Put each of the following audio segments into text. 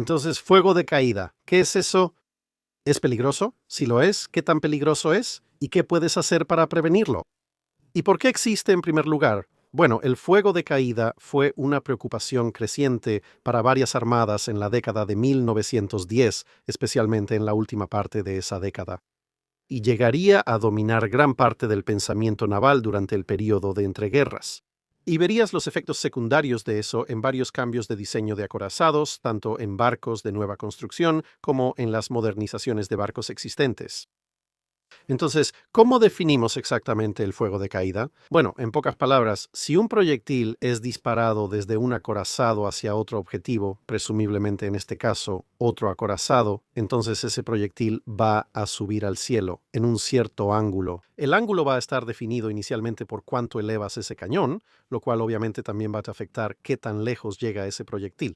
Entonces, fuego de caída. ¿Qué es eso? ¿Es peligroso? Si lo es, ¿qué tan peligroso es? ¿Y qué puedes hacer para prevenirlo? ¿Y por qué existe en primer lugar? Bueno, el fuego de caída fue una preocupación creciente para varias armadas en la década de 1910, especialmente en la última parte de esa década, y llegaría a dominar gran parte del pensamiento naval durante el período de entreguerras. Y verías los efectos secundarios de eso en varios cambios de diseño de acorazados, tanto en barcos de nueva construcción como en las modernizaciones de barcos existentes. Entonces, ¿cómo definimos exactamente el fuego de caída? Bueno, en pocas palabras, si un proyectil es disparado desde un acorazado hacia otro objetivo, presumiblemente en este caso otro acorazado, entonces ese proyectil va a subir al cielo en un cierto ángulo. El ángulo va a estar definido inicialmente por cuánto elevas ese cañón, lo cual obviamente también va a afectar qué tan lejos llega ese proyectil.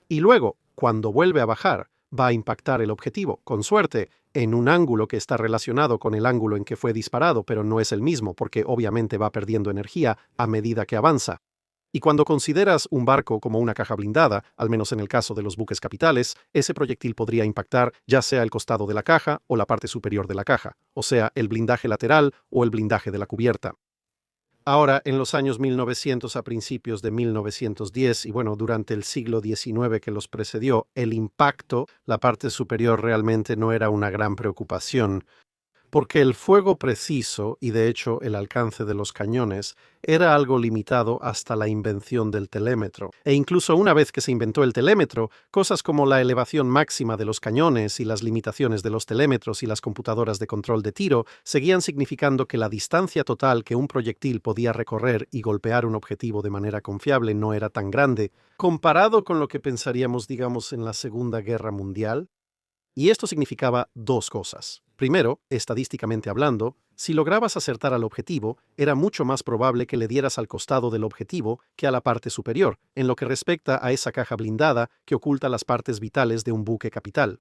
Y luego, cuando vuelve a bajar, va a impactar el objetivo, con suerte, en un ángulo que está relacionado con el ángulo en que fue disparado, pero no es el mismo, porque obviamente va perdiendo energía a medida que avanza. Y cuando consideras un barco como una caja blindada, al menos en el caso de los buques capitales, ese proyectil podría impactar ya sea el costado de la caja o la parte superior de la caja, o sea, el blindaje lateral o el blindaje de la cubierta. Ahora, en los años 1900 a principios de 1910 y bueno, durante el siglo XIX que los precedió, el impacto, la parte superior realmente no era una gran preocupación, porque el fuego preciso, y de hecho el alcance de los cañones, era algo limitado hasta la invención del telémetro. E incluso una vez que se inventó el telémetro, cosas como la elevación máxima de los cañones y las limitaciones de los telémetros y las computadoras de control de tiro seguían significando que la distancia total que un proyectil podía recorrer y golpear un objetivo de manera confiable no era tan grande, comparado con lo que pensaríamos, digamos, en la Segunda Guerra Mundial. Y esto significaba dos cosas. Primero, estadísticamente hablando, si lograbas acertar al objetivo, era mucho más probable que le dieras al costado del objetivo que a la parte superior, en lo que respecta a esa caja blindada que oculta las partes vitales de un buque capital.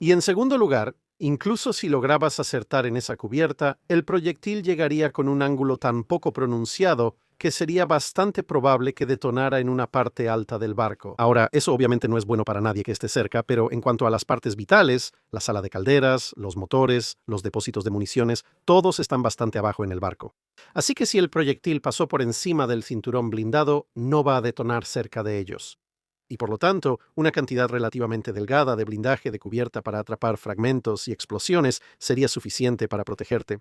Y en segundo lugar, incluso si lograbas acertar en esa cubierta, el proyectil llegaría con un ángulo tan poco pronunciado que sería bastante probable que detonara en una parte alta del barco. Ahora, eso obviamente no es bueno para nadie que esté cerca, pero en cuanto a las partes vitales, la sala de calderas, los motores, los depósitos de municiones, todos están bastante abajo en el barco. Así que si el proyectil pasó por encima del cinturón blindado, no va a detonar cerca de ellos. Y por lo tanto, una cantidad relativamente delgada de blindaje de cubierta para atrapar fragmentos y explosiones sería suficiente para protegerte.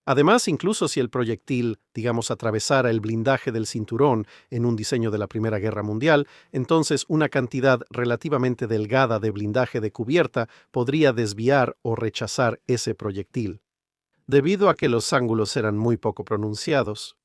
Además, incluso si el proyectil, digamos, atravesara el blindaje del cinturón en un diseño de la Primera Guerra Mundial, entonces una cantidad relativamente delgada de blindaje de cubierta podría desviar o rechazar ese proyectil, debido a que los ángulos eran muy poco pronunciados.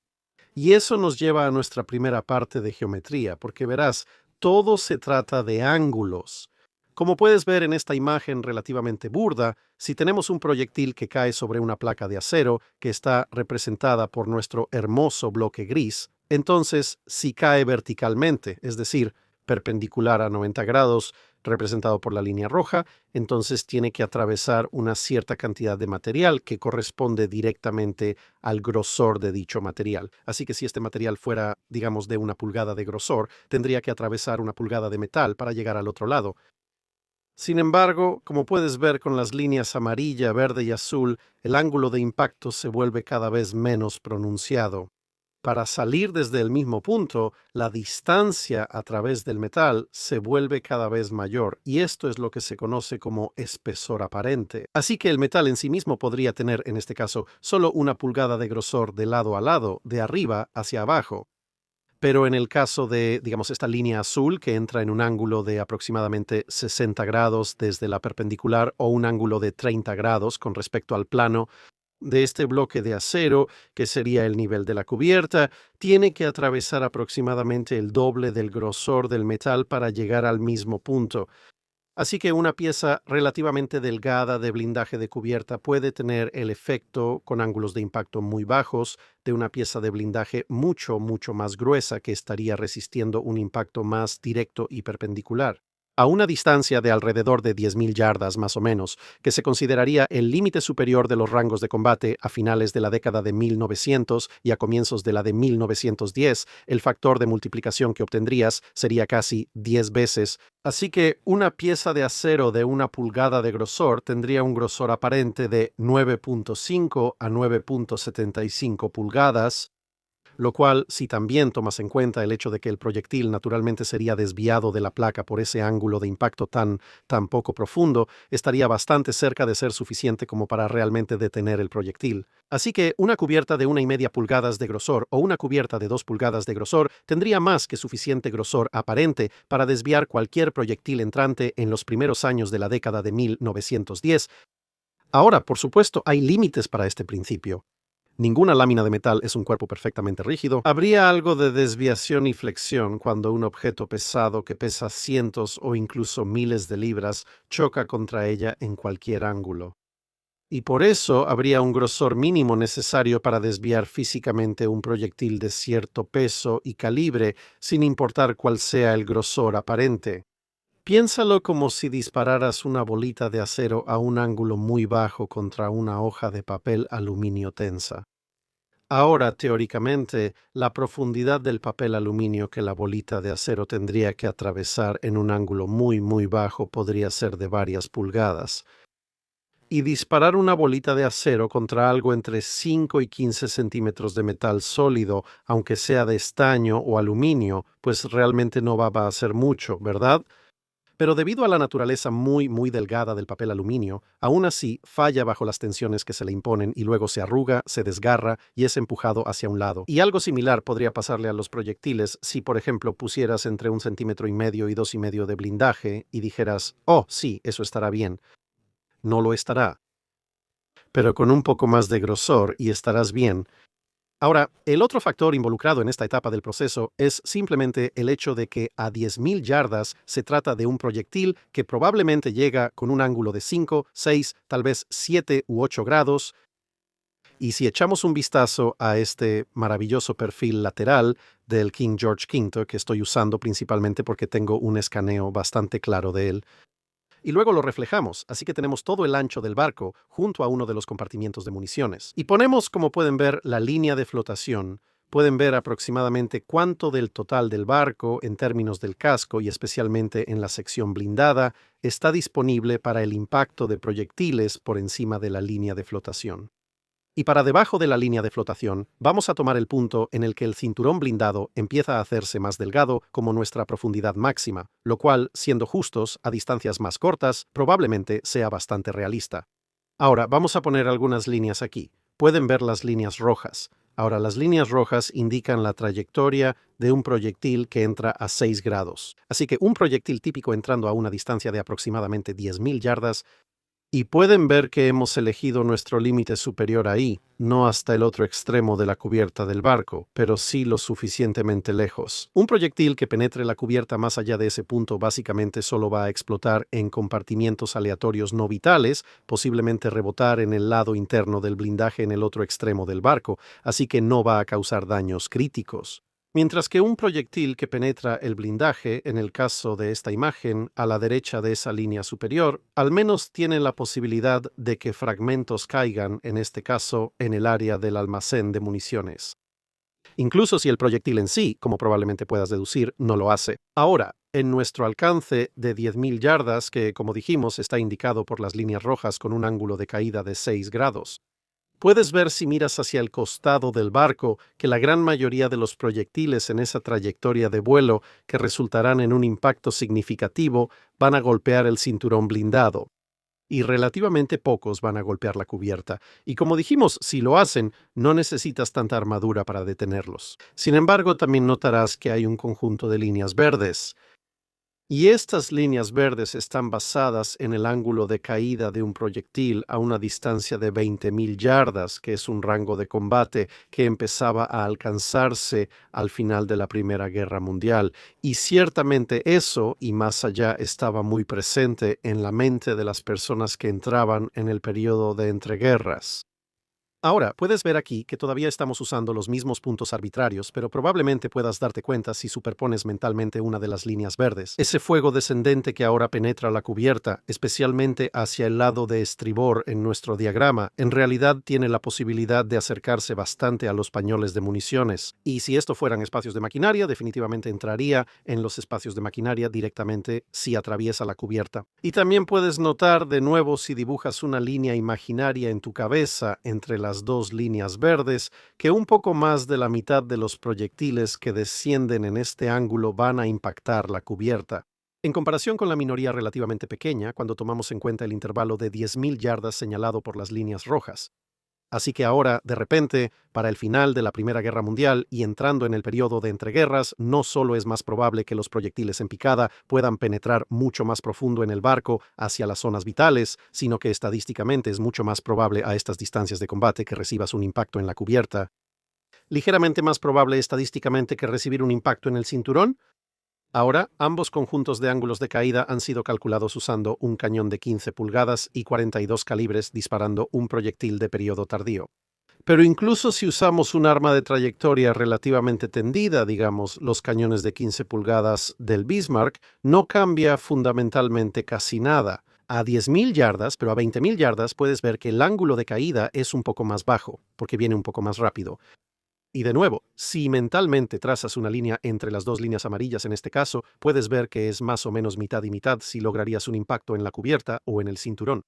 Y eso nos lleva a nuestra primera parte de geometría, porque verás, todo se trata de ángulos. Como puedes ver en esta imagen relativamente burda, si tenemos un proyectil que cae sobre una placa de acero que está representada por nuestro hermoso bloque gris, entonces si cae verticalmente, es decir, perpendicular a 90 grados, representado por la línea roja, entonces tiene que atravesar una cierta cantidad de material que corresponde directamente al grosor de dicho material. Así que si este material fuera, digamos, de 1 pulgada de grosor, tendría que atravesar 1 pulgada de metal para llegar al otro lado. Sin embargo, como puedes ver con las líneas amarilla, verde y azul, el ángulo de impacto se vuelve cada vez menos pronunciado. Para salir desde el mismo punto, la distancia a través del metal se vuelve cada vez mayor, y esto es lo que se conoce como espesor aparente. Así que el metal en sí mismo podría tener, en este caso, solo 1 pulgada de grosor de lado a lado, de arriba hacia abajo. Pero en el caso de, digamos, esta línea azul que entra en un ángulo de aproximadamente 60 grados desde la perpendicular o un ángulo de 30 grados con respecto al plano de este bloque de acero, que sería el nivel de la cubierta, tiene que atravesar aproximadamente el doble del grosor del metal para llegar al mismo punto. Así que una pieza relativamente delgada de blindaje de cubierta puede tener el efecto, con ángulos de impacto muy bajos, de una pieza de blindaje mucho más gruesa que estaría resistiendo un impacto más directo y perpendicular. a una distancia de alrededor de 10.000 yardas más o menos, que se consideraría el límite superior de los rangos de combate a finales de la década de 1900 y a comienzos de la de 1910, el factor de multiplicación que obtendrías sería casi 10 veces. Así que una pieza de acero de 1 pulgada de grosor tendría un grosor aparente de 9.5 a 9.75 pulgadas, lo cual, si también tomas en cuenta el hecho de que el proyectil naturalmente sería desviado de la placa por ese ángulo de impacto tan poco profundo, estaría bastante cerca de ser suficiente como para realmente detener el proyectil. Así que una cubierta de 1,5 pulgadas de grosor o una cubierta de 2 pulgadas de grosor tendría más que suficiente grosor aparente para desviar cualquier proyectil entrante en los primeros años de la década de 1910. Ahora, por supuesto, hay límites para este principio. Ninguna lámina de metal es un cuerpo perfectamente rígido. Habría algo de desviación y flexión cuando un objeto pesado que pesa cientos o incluso miles de libras choca contra ella en cualquier ángulo. Y por eso habría un grosor mínimo necesario para desviar físicamente un proyectil de cierto peso y calibre, sin importar cuál sea el grosor aparente. Piénsalo como si dispararas una bolita de acero a un ángulo muy bajo contra una hoja de papel aluminio tensa. Ahora, teóricamente, la profundidad del papel aluminio que la bolita de acero tendría que atravesar en un ángulo muy bajo podría ser de varias pulgadas. Y disparar una bolita de acero contra algo entre 5 y 15 centímetros de metal sólido, aunque sea de estaño o aluminio, pues realmente no va a hacer mucho, ¿verdad? Pero debido a la naturaleza muy delgada del papel aluminio, aún así falla bajo las tensiones que se le imponen y luego se arruga, se desgarra y es empujado hacia un lado. Y algo similar podría pasarle a los proyectiles si, por ejemplo, pusieras entre 1,5 centímetros y 2,5 de blindaje y dijeras, oh, sí, eso estará bien. No lo estará. Pero con un poco más de grosor y estarás bien. Ahora, el otro factor involucrado en esta etapa del proceso es simplemente el hecho de que a 10.000 yardas se trata de un proyectil que probablemente llega con un ángulo de 5, 6, tal vez 7 u 8 grados. Y si echamos un vistazo a este maravilloso perfil lateral del King George V, que estoy usando principalmente porque tengo un escaneo bastante claro de él, y luego lo reflejamos, así que tenemos todo el ancho del barco junto a uno de los compartimientos de municiones. Y ponemos, como pueden ver, la línea de flotación. Pueden ver aproximadamente cuánto del total del barco, en términos del casco y especialmente en la sección blindada, está disponible para el impacto de proyectiles por encima de la línea de flotación. Y para debajo de la línea de flotación, vamos a tomar el punto en el que el cinturón blindado empieza a hacerse más delgado como nuestra profundidad máxima, lo cual, siendo justos, a distancias más cortas, probablemente sea bastante realista. Ahora, vamos a poner algunas líneas aquí. Pueden ver las líneas rojas. Ahora, las líneas rojas indican la trayectoria de un proyectil que entra a 6 grados. Así que un proyectil típico entrando a una distancia de aproximadamente 10.000 yardas. Y pueden ver que hemos elegido nuestro límite superior ahí, no hasta el otro extremo de la cubierta del barco, pero sí lo suficientemente lejos. Un proyectil que penetre la cubierta más allá de ese punto básicamente solo va a explotar en compartimientos aleatorios no vitales, posiblemente rebotar en el lado interno del blindaje en el otro extremo del barco, así que no va a causar daños críticos. Mientras que un proyectil que penetra el blindaje, en el caso de esta imagen, a la derecha de esa línea superior, al menos tiene la posibilidad de que fragmentos caigan, en este caso, en el área del almacén de municiones. Incluso si el proyectil en sí, como probablemente puedas deducir, no lo hace. Ahora, en nuestro alcance de 10.000 yardas, que como dijimos está indicado por las líneas rojas con un ángulo de caída de 6 grados, puedes ver si miras hacia el costado del barco que la gran mayoría de los proyectiles en esa trayectoria de vuelo que resultarán en un impacto significativo van a golpear el cinturón blindado. Y relativamente pocos van a golpear la cubierta. Y como dijimos, si lo hacen, no necesitas tanta armadura para detenerlos. Sin embargo, también notarás que hay un conjunto de líneas verdes. Y estas líneas verdes están basadas en el ángulo de caída de un proyectil a una distancia de 20.000 yardas, que es un rango de combate que empezaba a alcanzarse al final de la Primera Guerra Mundial. Y ciertamente eso y más allá estaba muy presente en la mente de las personas que entraban en el periodo de entreguerras. Ahora, puedes ver aquí que todavía estamos usando los mismos puntos arbitrarios, pero probablemente puedas darte cuenta si superpones mentalmente una de las líneas verdes. Ese fuego descendente que ahora penetra la cubierta, especialmente hacia el lado de estribor en nuestro diagrama, en realidad tiene la posibilidad de acercarse bastante a los pañoles de municiones. Y si esto fueran espacios de maquinaria, definitivamente entraría en los espacios de maquinaria directamente si atraviesa la cubierta. Y también puedes notar de nuevo si dibujas una línea imaginaria en tu cabeza entre las dos líneas verdes, que un poco más de la mitad de los proyectiles que descienden en este ángulo van a impactar la cubierta. En comparación con la minoría relativamente pequeña, cuando tomamos en cuenta el intervalo de 10.000 yardas señalado por las líneas rojas. Así que ahora, de repente, para el final de la Primera Guerra Mundial y entrando en el periodo de entreguerras, no solo es más probable que los proyectiles en picada puedan penetrar mucho más profundo en el barco hacia las zonas vitales, sino que estadísticamente es mucho más probable a estas distancias de combate que recibas un impacto en la cubierta. Ligeramente más probable estadísticamente que recibir un impacto en el cinturón. Ahora, ambos conjuntos de ángulos de caída han sido calculados usando un cañón de 15 pulgadas y 42 calibres disparando un proyectil de periodo tardío. Pero incluso si usamos un arma de trayectoria relativamente tendida, digamos, los cañones de 15 pulgadas del Bismarck, no cambia fundamentalmente casi nada. A 10.000 yardas, pero a 20.000 yardas puedes ver que el ángulo de caída es un poco más bajo, porque viene un poco más rápido. Y de nuevo, si mentalmente trazas una línea entre las dos líneas amarillas en este caso, puedes ver que es más o menos mitad y mitad si lograrías un impacto en la cubierta o en el cinturón.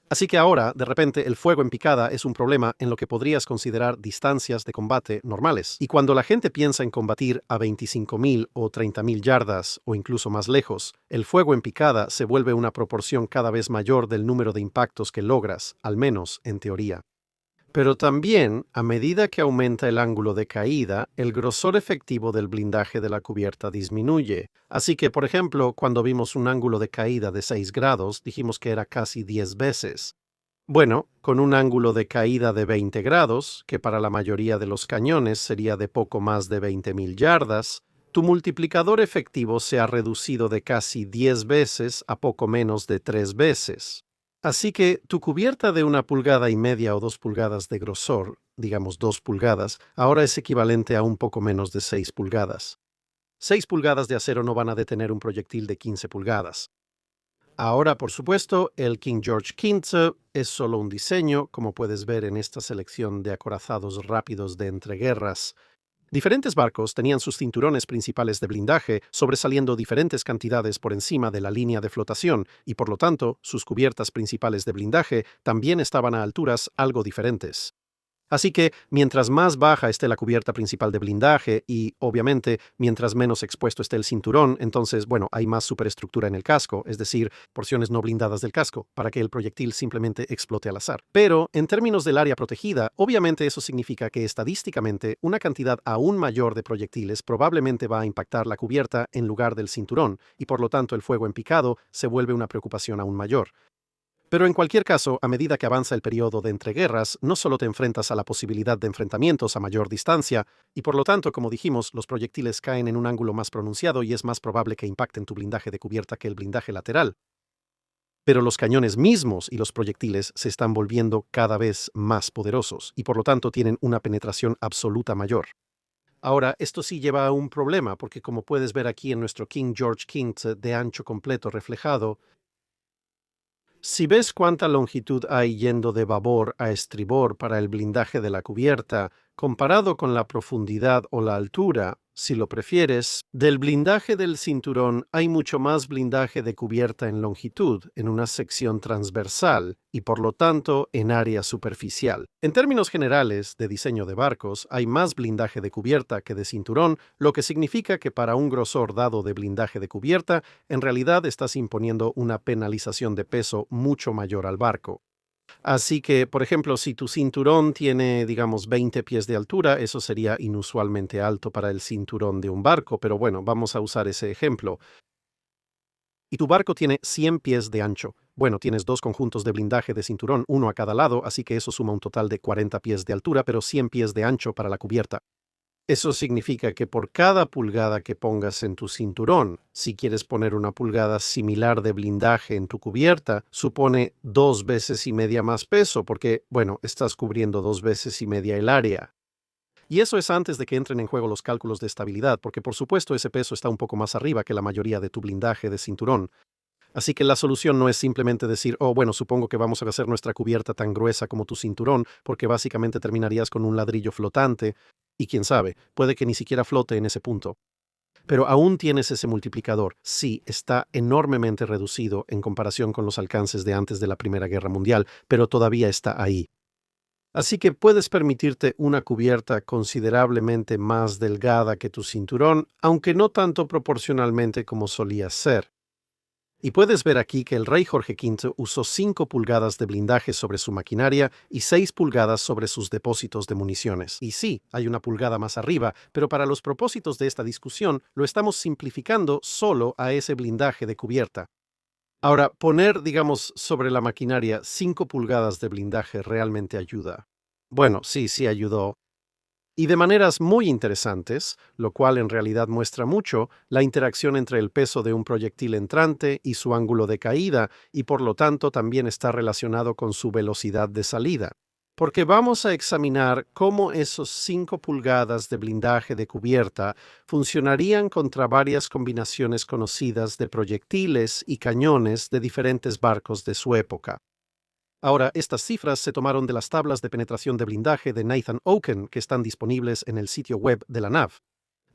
Así que ahora, de repente, el fuego en picada es un problema en lo que podrías considerar distancias de combate normales. Y cuando la gente piensa en combatir a 25.000 o 30.000 yardas o incluso más lejos, el fuego en picada se vuelve una proporción cada vez mayor del número de impactos que logras, al menos en teoría. Pero también, a medida que aumenta el ángulo de caída, el grosor efectivo del blindaje de la cubierta disminuye. Así que, por ejemplo, cuando vimos un ángulo de caída de 6 grados, dijimos que era casi 10 veces. Bueno, con un ángulo de caída de 20 grados, que para la mayoría de los cañones sería de poco más de 20.000 yardas, tu multiplicador efectivo se ha reducido de casi 10 veces a poco menos de 3 veces. Así que tu cubierta de 1,5 pulgadas o 2 pulgadas de grosor, digamos 2 pulgadas, ahora es equivalente a un poco menos de 6 pulgadas. 6 pulgadas de acero no van a detener un proyectil de 15 pulgadas. Ahora, por supuesto, el King George V es solo un diseño, como puedes ver en esta selección de acorazados rápidos de entreguerras. Diferentes barcos tenían sus cinturones principales de blindaje sobresaliendo diferentes cantidades por encima de la línea de flotación y por lo tanto sus cubiertas principales de blindaje también estaban a alturas algo diferentes. Así que, mientras más baja esté la cubierta principal de blindaje y, obviamente, mientras menos expuesto esté el cinturón, entonces, bueno, hay más superestructura en el casco, es decir, porciones no blindadas del casco, para que el proyectil simplemente explote al azar. Pero, en términos del área protegida, obviamente eso significa que estadísticamente una cantidad aún mayor de proyectiles probablemente va a impactar la cubierta en lugar del cinturón, y por lo tanto el fuego en picado se vuelve una preocupación aún mayor. Pero en cualquier caso, a medida que avanza el periodo de entreguerras, no solo te enfrentas a la posibilidad de enfrentamientos a mayor distancia, y por lo tanto, como dijimos, los proyectiles caen en un ángulo más pronunciado y es más probable que impacten tu blindaje de cubierta que el blindaje lateral. Pero los cañones mismos y los proyectiles se están volviendo cada vez más poderosos, y por lo tanto tienen una penetración absoluta mayor. Ahora, esto sí lleva a un problema, porque como puedes ver aquí en nuestro King George V de ancho completo reflejado, si ves cuánta longitud hay yendo de babor a estribor para el blindaje de la cubierta, comparado con la profundidad o la altura, si lo prefieres, del blindaje del cinturón hay mucho más blindaje de cubierta en longitud, en una sección transversal, y por lo tanto en área superficial. En términos generales de diseño de barcos, hay más blindaje de cubierta que de cinturón, lo que significa que para un grosor dado de blindaje de cubierta, en realidad estás imponiendo una penalización de peso mucho mayor al barco. Así que, por ejemplo, si tu cinturón tiene, digamos, 20 pies de altura, eso sería inusualmente alto para el cinturón de un barco, pero bueno, vamos a usar ese ejemplo. Y tu barco tiene 100 pies de ancho. Bueno, tienes dos conjuntos de blindaje de cinturón, uno a cada lado, así que eso suma un total de 40 pies de altura, pero 100 pies de ancho para la cubierta. Eso significa que por cada pulgada que pongas en tu cinturón, si quieres poner una pulgada similar de blindaje en tu cubierta, supone 2,5 veces más peso porque, bueno, estás cubriendo 2,5 veces el área. Y eso es antes de que entren en juego los cálculos de estabilidad, porque por supuesto ese peso está un poco más arriba que la mayoría de tu blindaje de cinturón. Así que la solución no es simplemente decir, oh, bueno, supongo que vamos a hacer nuestra cubierta tan gruesa como tu cinturón, porque básicamente terminarías con un ladrillo flotante, y quién sabe, puede que ni siquiera flote en ese punto. Pero aún tienes ese multiplicador. Sí, está enormemente reducido en comparación con los alcances de antes de la Primera Guerra Mundial, pero todavía está ahí. Así que puedes permitirte una cubierta considerablemente más delgada que tu cinturón, aunque no tanto proporcionalmente como solía ser. Y puedes ver aquí que el rey Jorge V usó 5 pulgadas de blindaje sobre su maquinaria y 6 pulgadas sobre sus depósitos de municiones. Y sí, hay una pulgada más arriba, pero para los propósitos de esta discusión lo estamos simplificando solo a ese blindaje de cubierta. Ahora, poner, digamos, sobre la maquinaria 5 pulgadas de blindaje realmente ayuda. Bueno, sí ayudó. Y de maneras muy interesantes, lo cual en realidad muestra mucho la interacción entre el peso de un proyectil entrante y su ángulo de caída, y por lo tanto también está relacionado con su velocidad de salida. Porque vamos a examinar cómo esos 5 pulgadas de blindaje de cubierta funcionarían contra varias combinaciones conocidas de proyectiles y cañones de diferentes barcos de su época. Ahora, estas cifras se tomaron de las tablas de penetración de blindaje de Nathan Oken que están disponibles en el sitio web de la NAV.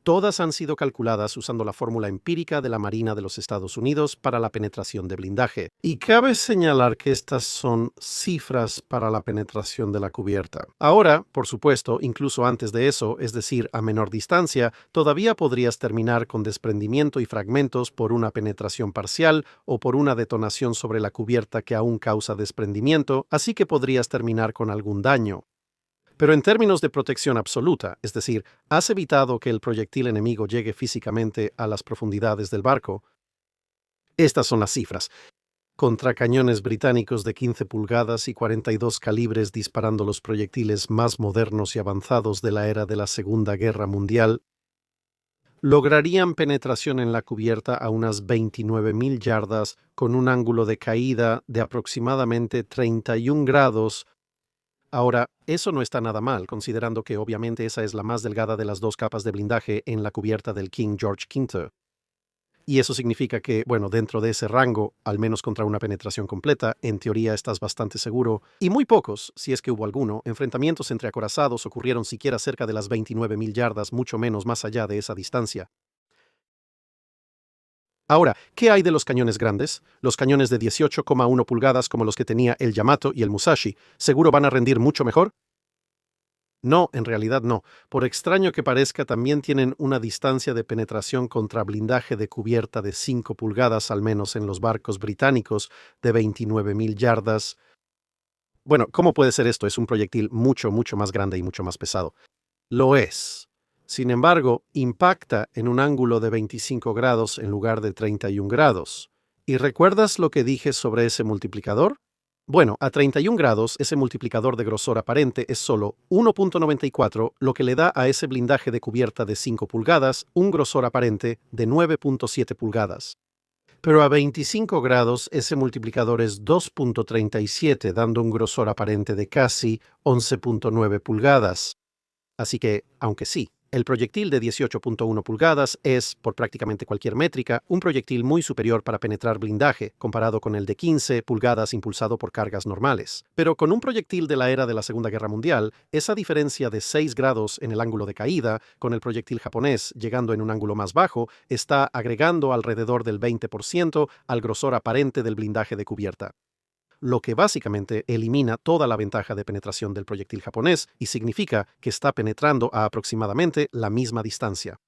Todas han sido calculadas usando la fórmula empírica de la Marina de los Estados Unidos para la penetración de blindaje. Y cabe señalar que estas son cifras para la penetración de la cubierta. Ahora, por supuesto, incluso antes de eso, es decir, a menor distancia, todavía podrías terminar con desprendimiento y fragmentos por una penetración parcial o por una detonación sobre la cubierta que aún causa desprendimiento, así que podrías terminar con algún daño. Pero en términos de protección absoluta, es decir, has evitado que el proyectil enemigo llegue físicamente a las profundidades del barco. Estas son las cifras. Contra cañones británicos de 15 pulgadas y 42 calibres disparando los proyectiles más modernos y avanzados de la era de la Segunda Guerra Mundial, lograrían penetración en la cubierta a unas 29.000 yardas con un ángulo de caída de aproximadamente 31 grados. Ahora, eso no está nada mal, considerando que obviamente esa es la más delgada de las 2 capas de blindaje en la cubierta del King George V. Y eso significa que, bueno, dentro de ese rango, al menos contra una penetración completa, en teoría estás bastante seguro, y muy pocos, si es que hubo alguno, enfrentamientos entre acorazados ocurrieron siquiera cerca de las 29.000 yardas, mucho menos más allá de esa distancia. Ahora, ¿qué hay de los cañones grandes? Los cañones de 18,1 pulgadas como los que tenía el Yamato y el Musashi, ¿seguro van a rendir mucho mejor? No, en realidad no. Por extraño que parezca, también tienen una distancia de penetración contra blindaje de cubierta de 5 pulgadas, al menos en los barcos británicos, de 29.000 yardas. Bueno, ¿cómo puede ser esto? Es un proyectil mucho más grande y mucho más pesado. Lo es. Sin embargo, impacta en un ángulo de 25 grados en lugar de 31 grados. ¿Y recuerdas lo que dije sobre ese multiplicador? Bueno, a 31 grados, ese multiplicador de grosor aparente es solo 1,94, lo que le da a ese blindaje de cubierta de 5 pulgadas un grosor aparente de 9,7 pulgadas. Pero a 25 grados, ese multiplicador es 2,37, dando un grosor aparente de casi 11,9 pulgadas. Así que, aunque sí, el proyectil de 18,1 pulgadas es, por prácticamente cualquier métrica, un proyectil muy superior para penetrar blindaje, comparado con el de 15 pulgadas impulsado por cargas normales. Pero con un proyectil de la era de la Segunda Guerra Mundial, esa diferencia de 6 grados en el ángulo de caída, con el proyectil japonés llegando en un ángulo más bajo, está agregando alrededor del 20% al grosor aparente del blindaje de cubierta, lo que básicamente elimina toda la ventaja de penetración del proyectil japonés y significa que está penetrando a aproximadamente la misma distancia.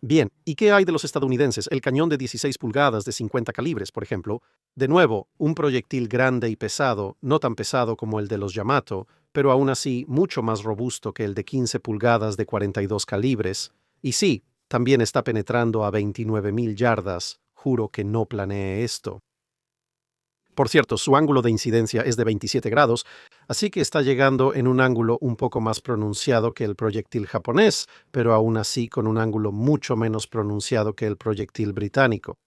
Bien, ¿y qué hay de los estadounidenses? El cañón de 16 pulgadas de 50 calibres, por ejemplo. De nuevo, un proyectil grande y pesado, no tan pesado como el de los Yamato, pero aún así mucho más robusto que el de 15 pulgadas de 42 calibres. Y sí, también está penetrando a 29.000 yardas. Juro que no planeé esto. Por cierto, su ángulo de incidencia es de 27 grados, así que está llegando en un ángulo un poco más pronunciado que el proyectil japonés, pero aún así con un ángulo mucho menos pronunciado que el proyectil británico.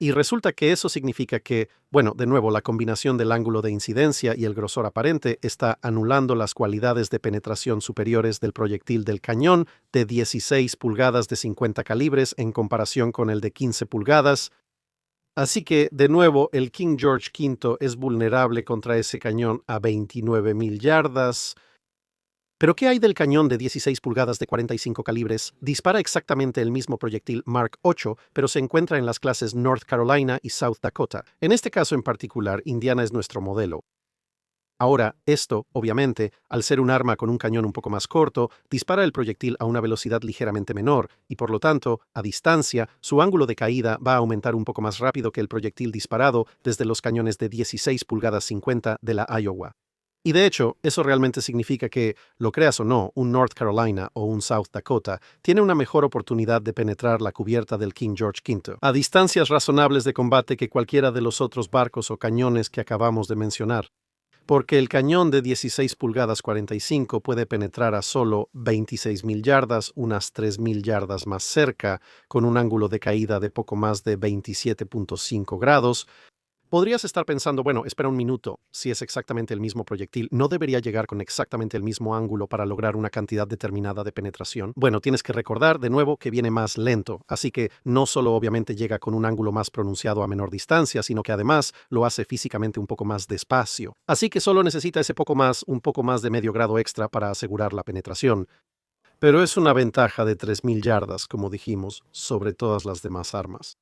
Y resulta que eso significa que, bueno, de nuevo, la combinación del ángulo de incidencia y el grosor aparente está anulando las cualidades de penetración superiores del proyectil del cañón de 16 pulgadas de 50 calibres en comparación con el de 15 pulgadas. Así que, de nuevo, el King George V es vulnerable contra ese cañón a 29.000 yardas. ¿Pero qué hay del cañón de 16 pulgadas de 45 calibres? Dispara exactamente el mismo proyectil Mark 8, pero se encuentra en las clases North Carolina y South Dakota. En este caso en particular, Indiana es nuestro modelo. Ahora, esto, obviamente, al ser un arma con un cañón un poco más corto, dispara el proyectil a una velocidad ligeramente menor y, por lo tanto, a distancia, su ángulo de caída va a aumentar un poco más rápido que el proyectil disparado desde los cañones de 16 pulgadas 50 de la Iowa. Y de hecho, eso realmente significa que, lo creas o no, un North Carolina o un South Dakota tiene una mejor oportunidad de penetrar la cubierta del King George V a distancias razonables de combate que cualquiera de los otros barcos o cañones que acabamos de mencionar. Porque el cañón de 16 pulgadas 45 puede penetrar a solo 26.000 yardas, unas 3.000 yardas más cerca, con un ángulo de caída de poco más de 27.5 grados. Podrías estar pensando, bueno, espera un minuto, si es exactamente el mismo proyectil, ¿no debería llegar con exactamente el mismo ángulo para lograr una cantidad determinada de penetración? Bueno, tienes que recordar de nuevo que viene más lento, así que no solo obviamente llega con un ángulo más pronunciado a menor distancia, sino que además lo hace físicamente un poco más despacio. Así que solo necesita ese un poco más de medio grado extra para asegurar la penetración. Pero es una ventaja de 3.000 yardas, como dijimos, sobre todas las demás armas.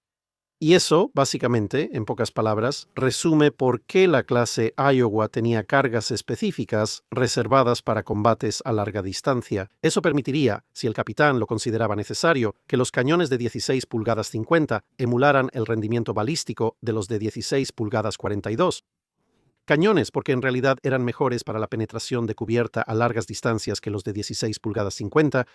Y eso, básicamente, en pocas palabras, resume por qué la clase Iowa tenía cargas específicas reservadas para combates a larga distancia. Eso permitiría, si el capitán lo consideraba necesario, que los cañones de 16 pulgadas 50 emularan el rendimiento balístico de los de 16 pulgadas 42. Cañones, porque en realidad eran mejores para la penetración de cubierta a largas distancias que los de 16 pulgadas 50,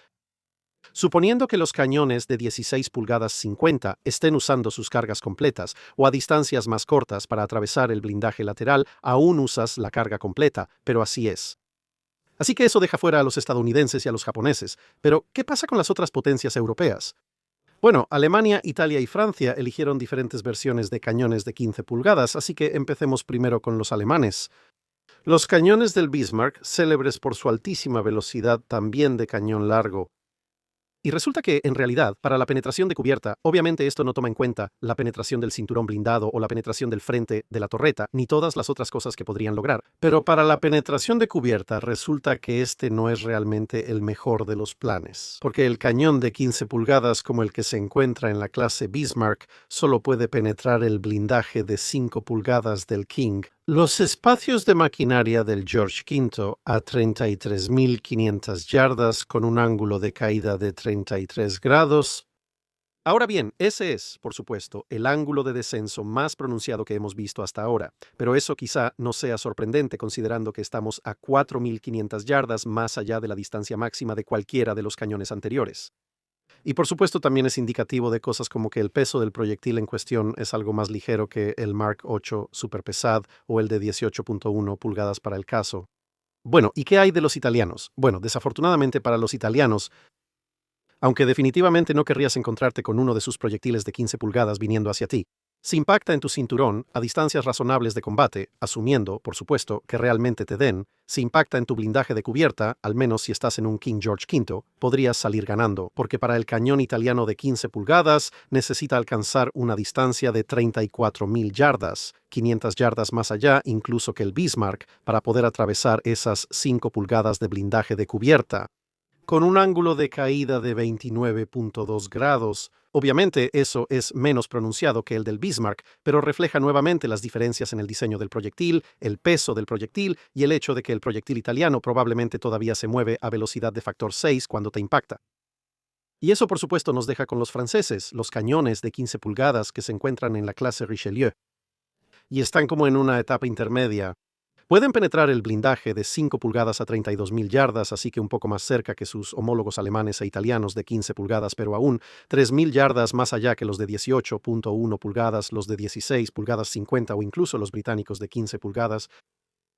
suponiendo que los cañones de 16 pulgadas 50 estén usando sus cargas completas o a distancias más cortas para atravesar el blindaje lateral, aún usas la carga completa, pero así es. Así que eso deja fuera a los estadounidenses y a los japoneses. Pero, ¿qué pasa con las otras potencias europeas? Bueno, Alemania, Italia y Francia eligieron diferentes versiones de cañones de 15 pulgadas, así que empecemos primero con los alemanes. Los cañones del Bismarck, célebres por su altísima velocidad también de cañón largo. Y resulta que, en realidad, para la penetración de cubierta, obviamente esto no toma en cuenta la penetración del cinturón blindado o la penetración del frente de la torreta, ni todas las otras cosas que podrían lograr. Pero para la penetración de cubierta resulta que este no es realmente el mejor de los planes. Porque el cañón de 15 pulgadas como el que se encuentra en la clase Bismarck solo puede penetrar el blindaje de 5 pulgadas del King. Los espacios de maquinaria del George V a 33.500 yardas con un ángulo de caída de 33 grados. Ahora bien, ese es, por supuesto, el ángulo de descenso más pronunciado que hemos visto hasta ahora, pero eso quizá no sea sorprendente considerando que estamos a 4.500 yardas más allá de la distancia máxima de cualquiera de los cañones anteriores. Y por supuesto también es indicativo de cosas como que el peso del proyectil en cuestión es algo más ligero que el Mark 8 Super Pesad o el de 18.1 pulgadas para el caso. Bueno, ¿y qué hay de los italianos? Bueno, desafortunadamente para los italianos, aunque definitivamente no querrías encontrarte con uno de sus proyectiles de 15 pulgadas viniendo hacia ti, si impacta en tu cinturón a distancias razonables de combate, asumiendo, por supuesto, que realmente te den, si impacta en tu blindaje de cubierta, al menos si estás en un King George V, podrías salir ganando, porque para el cañón italiano de 15 pulgadas necesita alcanzar una distancia de 34.000 yardas, 500 yardas más allá incluso que el Bismarck, para poder atravesar esas 5 pulgadas de blindaje de cubierta. Con un ángulo de caída de 29.2 grados. Obviamente eso es menos pronunciado que el del Bismarck, pero refleja nuevamente las diferencias en el diseño del proyectil, el peso del proyectil y el hecho de que el proyectil italiano probablemente todavía se mueve a velocidad de factor 6 cuando te impacta. Y eso por supuesto nos deja con los franceses, los cañones de 15 pulgadas que se encuentran en la clase Richelieu. Y están como en una etapa intermedia. Pueden penetrar el blindaje de 5 pulgadas a 32.000 yardas, así que un poco más cerca que sus homólogos alemanes e italianos de 15 pulgadas, pero aún 3.000 yardas más allá que los de 18.1 pulgadas, los de 16 pulgadas 50 o incluso los británicos de 15 pulgadas.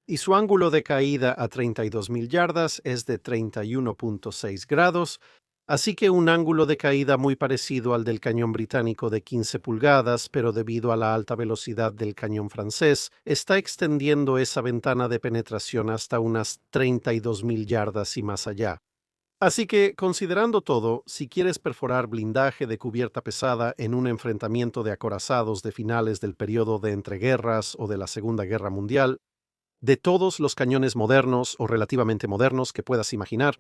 Y su ángulo de caída a 32.000 yardas es de 31.6 grados, así que un ángulo de caída muy parecido al del cañón británico de 15 pulgadas, pero debido a la alta velocidad del cañón francés, está extendiendo esa ventana de penetración hasta unas 32.000 yardas y más allá. Así que, considerando todo, si quieres perforar blindaje de cubierta pesada en un enfrentamiento de acorazados de finales del periodo de entreguerras o de la Segunda Guerra Mundial, de todos los cañones modernos o relativamente modernos que puedas imaginar,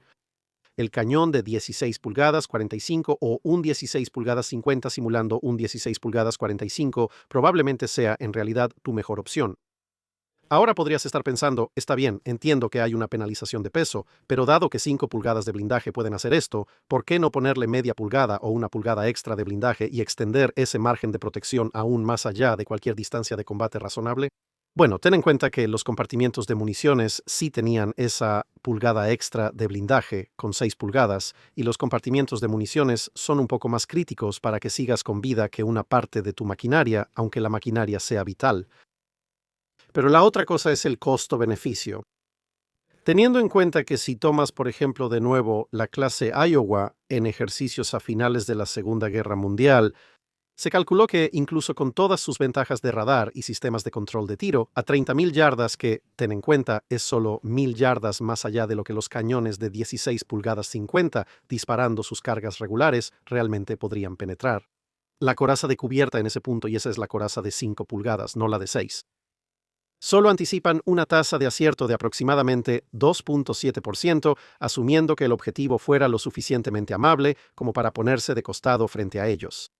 el cañón de 16 pulgadas 45 o un 16 pulgadas 50 simulando un 16 pulgadas 45 probablemente sea en realidad tu mejor opción. Ahora podrías estar pensando, está bien, entiendo que hay una penalización de peso, pero dado que 5 pulgadas de blindaje pueden hacer esto, ¿por qué no ponerle media pulgada o una pulgada extra de blindaje y extender ese margen de protección aún más allá de cualquier distancia de combate razonable? Bueno, ten en cuenta que los compartimientos de municiones sí tenían esa pulgada extra de blindaje con 6 pulgadas y los compartimientos de municiones son un poco más críticos para que sigas con vida que una parte de tu maquinaria, aunque la maquinaria sea vital. Pero la otra cosa es el costo-beneficio. Teniendo en cuenta que si tomas, por ejemplo, de nuevo la clase Iowa en ejercicios a finales de la Segunda Guerra Mundial, se calculó que, incluso con todas sus ventajas de radar y sistemas de control de tiro, a 30.000 yardas, que, ten en cuenta, es solo 1.000 yardas más allá de lo que los cañones de 16 pulgadas 50, disparando sus cargas regulares, realmente podrían penetrar. La coraza de cubierta en ese punto, y esa es la coraza de 5 pulgadas, no la de 6. Solo anticipan una tasa de acierto de aproximadamente 2.7%, asumiendo que el objetivo fuera lo suficientemente amable como para ponerse de costado frente a ellos.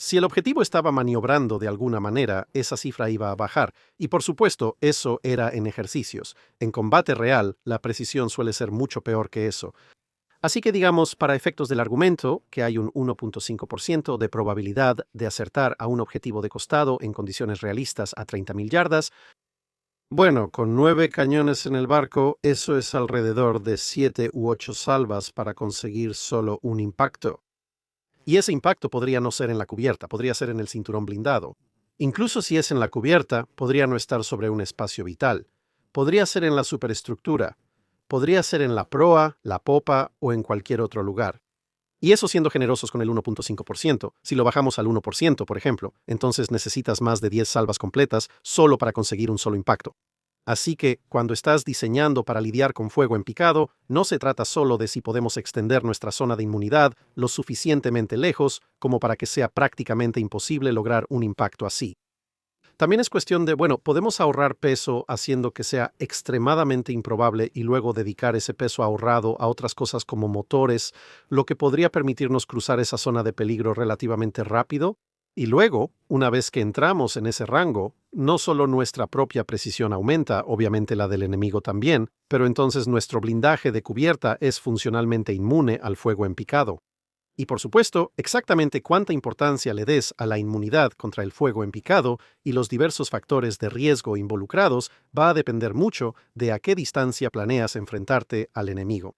Si el objetivo estaba maniobrando de alguna manera, esa cifra iba a bajar, y por supuesto, eso era en ejercicios. En combate real, la precisión suele ser mucho peor que eso. Así que digamos, para efectos del argumento, que hay un 1.5% de probabilidad de acertar a un objetivo de costado en condiciones realistas a 30.000 yardas, bueno, con 9 cañones en el barco, eso es alrededor de 7 u 8 salvas para conseguir solo un impacto. Y ese impacto podría no ser en la cubierta, podría ser en el cinturón blindado. Incluso si es en la cubierta, podría no estar sobre un espacio vital. Podría ser en la superestructura. Podría ser en la proa, la popa o en cualquier otro lugar. Y eso siendo generosos con el 1.5%. Si lo bajamos al 1%, por ejemplo, entonces necesitas más de 10 salvas completas solo para conseguir un solo impacto. Así que, cuando estás diseñando para lidiar con fuego en picado, no se trata solo de si podemos extender nuestra zona de inmunidad lo suficientemente lejos como para que sea prácticamente imposible lograr un impacto así. También es cuestión de, bueno, podemos ahorrar peso haciendo que sea extremadamente improbable y luego dedicar ese peso ahorrado a otras cosas como motores, lo que podría permitirnos cruzar esa zona de peligro relativamente rápido. Y luego, una vez que entramos en ese rango, no solo nuestra propia precisión aumenta, obviamente la del enemigo también, pero entonces nuestro blindaje de cubierta es funcionalmente inmune al fuego en picado. Y por supuesto, exactamente cuánta importancia le des a la inmunidad contra el fuego en picado y los diversos factores de riesgo involucrados va a depender mucho de a qué distancia planeas enfrentarte al enemigo.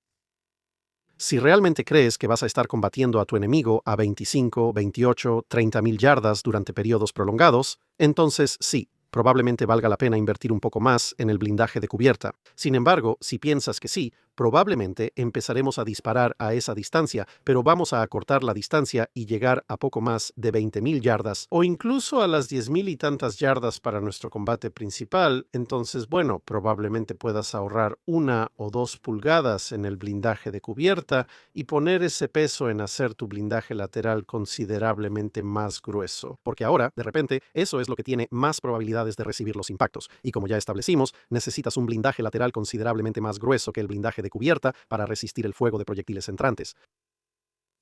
Si realmente crees que vas a estar combatiendo a tu enemigo a 25, 28, 30.000 yardas durante periodos prolongados, entonces sí, probablemente valga la pena invertir un poco más en el blindaje de cubierta. Sin embargo, si piensas que sí, probablemente empezaremos a disparar a esa distancia, pero vamos a acortar la distancia y llegar a poco más de 20.000 yardas o incluso a las 10.000 y tantas yardas para nuestro combate principal. Entonces, bueno, probablemente puedas ahorrar 1 o 2 pulgadas en el blindaje de cubierta y poner ese peso en hacer tu blindaje lateral considerablemente más grueso. Porque ahora, de repente, eso es lo que tiene más probabilidades de recibir los impactos. Y como ya establecimos, necesitas un blindaje lateral considerablemente más grueso que el blindaje de cubierta para resistir el fuego de proyectiles entrantes.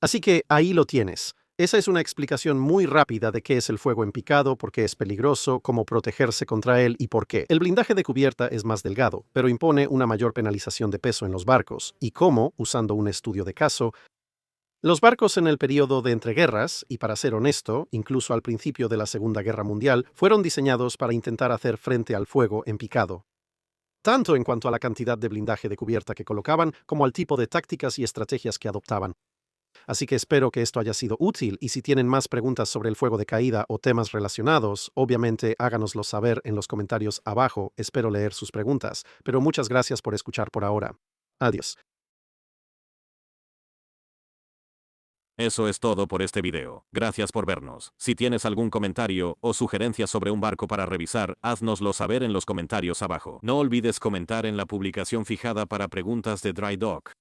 Así que ahí lo tienes. Esa es una explicación muy rápida de qué es el fuego en picado, por qué es peligroso, cómo protegerse contra él y por qué. El blindaje de cubierta es más delgado, pero impone una mayor penalización de peso en los barcos, y cómo, usando un estudio de caso, los barcos en el período de entreguerras, y para ser honesto, incluso al principio de la Segunda Guerra Mundial, fueron diseñados para intentar hacer frente al fuego en picado. tanto en cuanto a la cantidad de blindaje de cubierta que colocaban como al tipo de tácticas y estrategias que adoptaban. Así que espero que esto haya sido útil y si tienen más preguntas sobre el fuego de caída o temas relacionados, obviamente háganoslo saber en los comentarios abajo, espero leer sus preguntas, pero muchas gracias por escuchar por ahora. Adiós. Eso es todo por este video. Gracias por vernos. Si tienes algún comentario o sugerencia sobre un barco para revisar, haznoslo saber en los comentarios abajo. No olvides comentar en la publicación fijada para preguntas de Dry Dock.